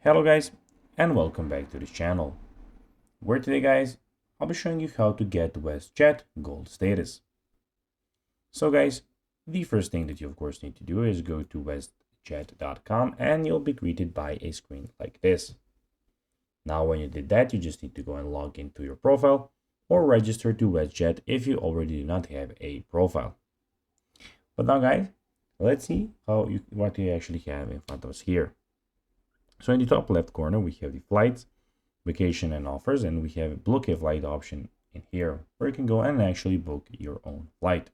Hello guys, and welcome back to this channel, where today guys, I'll be showing you how to get Westjet Gold status. So guys, the first thing that you of course need to do is go to westjet.com and you'll be greeted by a screen like this. Now when you did that, you just need to go and log into your profile or register to Westjet if you already do not have a profile. But now guys, let's see what you actually have in front of us here. So in the top left corner, we have the flights, vacation and offers, and we have a book a flight option in here where you can go and actually book your own flight.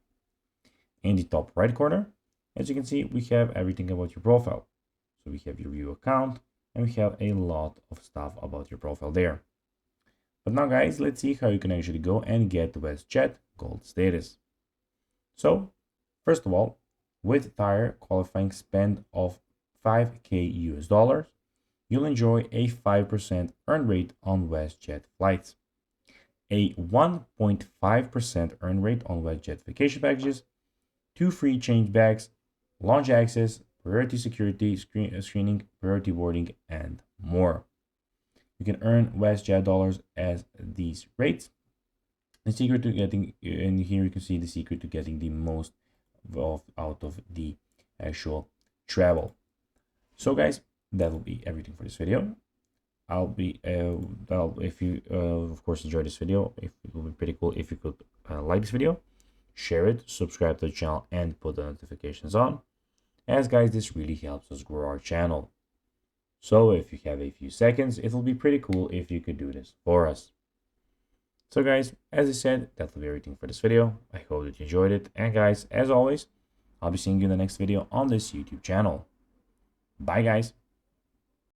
In the top right corner, as you can see, we have everything about your profile. So we have your view account and we have a lot of stuff about your profile there. But now guys, let's see how you can actually go and get Westjet Gold status. So first of all, with tire qualifying spend of 5k US dollars, you'll enjoy a 5% earn rate on Westjet flights, a 1.5% earn rate on Westjet vacation packages, 2 free change bags, lounge access, priority security screening, priority boarding, and more. You can earn Westjet dollars as these rates. The secret to getting, and here you can see the secret to getting the most out of the actual travel. So guys, that will be everything for this video. If you of course enjoyed this video, it will be pretty cool if you could like this video, share it, subscribe to the channel, and put the notifications on, as guys, this really helps us grow our channel. So if you have a few seconds, it will be pretty cool if you could do this for us. So guys, as I said, that will be everything for this video. I hope that you enjoyed it, and guys, as always, I'll be seeing you in the next video on this YouTube channel. Bye guys.